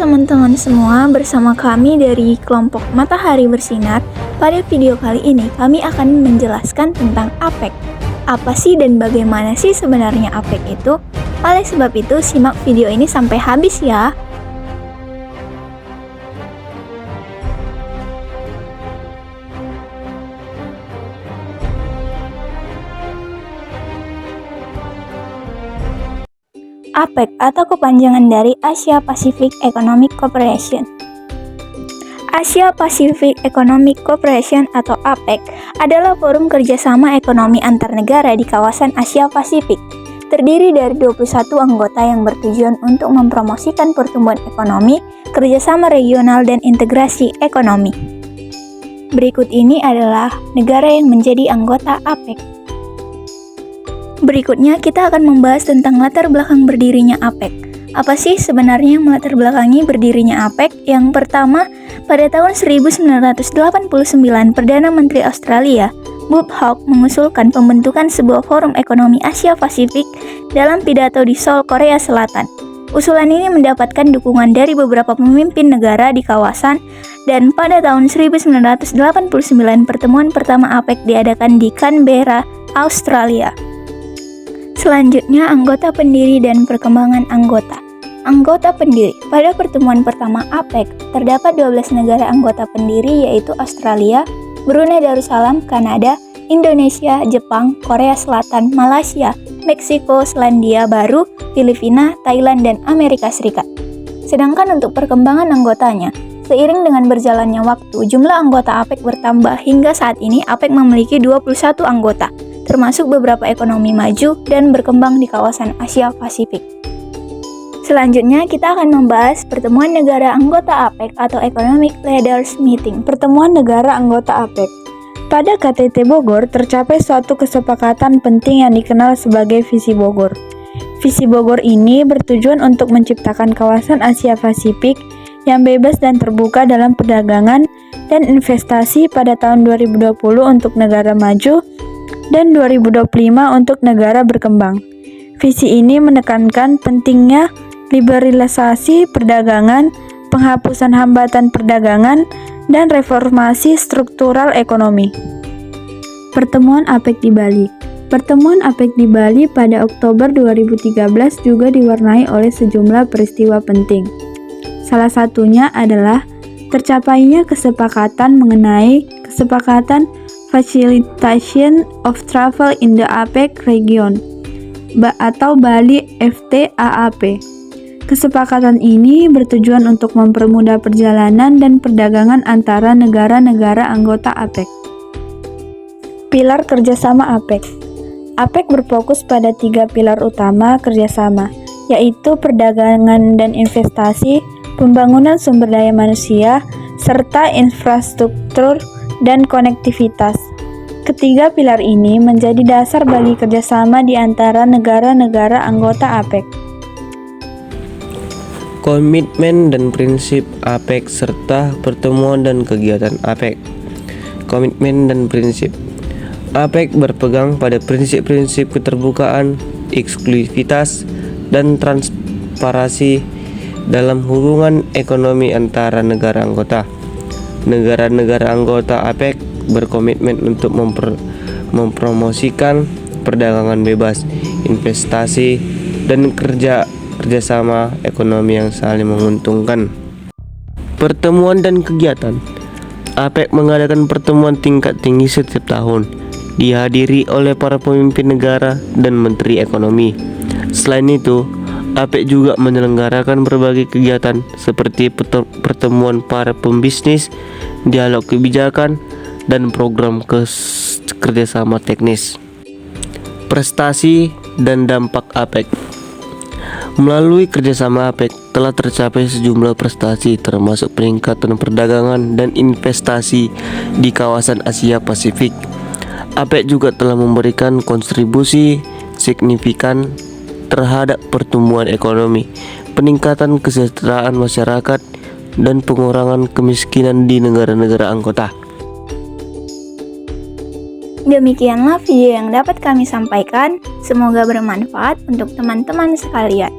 teman-teman semua, bersama kami dari kelompok Matahari Bersinar. Pada video kali ini kami akan menjelaskan tentang APEC. Apa sih dan bagaimana sih sebenarnya APEC itu? Oleh sebab itu, simak video ini sampai habis ya. APEC atau kepanjangan dari Asia Pacific Economic Cooperation. Asia Pacific Economic Cooperation atau APEC adalah forum kerjasama ekonomi antar negara di kawasan Asia Pasifik. Terdiri dari 21 anggota yang bertujuan untuk mempromosikan pertumbuhan ekonomi, kerjasama regional, dan integrasi ekonomi. Berikut ini adalah negara yang menjadi anggota APEC. Berikutnya kita akan membahas tentang latar belakang berdirinya APEC. Apa sih sebenarnya yang melatar belakangi berdirinya APEC? Yang pertama, pada tahun 1989, Perdana Menteri Australia, Bob Hawke, mengusulkan pembentukan sebuah forum ekonomi Asia Pasifik dalam pidato di Seoul, Korea Selatan. Usulan ini mendapatkan dukungan dari beberapa pemimpin negara di kawasan, dan pada tahun 1989 pertemuan pertama APEC diadakan di Canberra, Australia. Selanjutnya, anggota pendiri dan perkembangan anggota. Anggota pendiri. Pada pertemuan pertama APEC, terdapat 12 negara anggota pendiri yaitu Australia, Brunei Darussalam, Kanada, Indonesia, Jepang, Korea Selatan, Malaysia, Meksiko, Selandia Baru, Filipina, Thailand, dan Amerika Serikat. Sedangkan untuk perkembangan anggotanya, seiring dengan berjalannya waktu, jumlah anggota APEC bertambah hingga saat ini APEC memiliki 21 anggota, termasuk beberapa ekonomi maju dan berkembang di kawasan Asia Pasifik. Selanjutnya, kita akan membahas pertemuan negara anggota APEC atau Economic Leaders Meeting. Pertemuan negara anggota APEC. Pada KTT Bogor, tercapai suatu kesepakatan penting yang dikenal sebagai Visi Bogor. Visi Bogor ini bertujuan untuk menciptakan kawasan Asia Pasifik yang bebas dan terbuka dalam perdagangan dan investasi pada tahun 2020 untuk negara maju dan 2025 untuk negara berkembang. Visi ini menekankan pentingnya liberalisasi perdagangan, penghapusan hambatan perdagangan, dan reformasi struktural ekonomi. Pertemuan APEC di Bali. Pertemuan APEC di Bali pada Oktober 2013 juga diwarnai oleh sejumlah peristiwa penting. Salah satunya adalah tercapainya kesepakatan mengenai kesepakatan Facilitation of Travel in the APEC Region atau Bali FTAAP. Kesepakatan ini bertujuan untuk mempermudah perjalanan dan perdagangan antara negara-negara anggota APEC. Pilar kerjasama APEC. APEC berfokus pada 3 pilar utama kerjasama, yaitu perdagangan dan investasi, pembangunan sumber daya manusia, serta infrastruktur dan konektivitas. Ketiga pilar ini menjadi dasar bagi kerjasama di antara negara-negara anggota APEC. Komitmen dan prinsip APEC serta pertemuan dan kegiatan APEC. Komitmen dan prinsip APEC berpegang pada prinsip-prinsip keterbukaan, eksklusivitas, dan transparansi dalam hubungan ekonomi antara negara anggota. Negara-negara anggota APEC berkomitmen untuk mempromosikan perdagangan bebas, investasi, dan kerjasama ekonomi yang saling menguntungkan. Pertemuan dan kegiatan. APEC mengadakan pertemuan tingkat tinggi setiap tahun, dihadiri oleh para pemimpin negara dan menteri ekonomi. Selain itu, APEC juga menyelenggarakan berbagai kegiatan seperti pertemuan para pembisnis, dialog kebijakan, dan program kerjasama teknis. Prestasi dan dampak APEC. Melalui kerjasama APEC telah tercapai sejumlah prestasi termasuk peningkatan perdagangan dan investasi di kawasan Asia Pasifik. APEC juga telah memberikan kontribusi signifikan terhadap pertumbuhan ekonomi, peningkatan kesejahteraan masyarakat, dan pengurangan kemiskinan di negara-negara anggota. Demikianlah video yang dapat kami sampaikan. Semoga bermanfaat untuk teman-teman sekalian.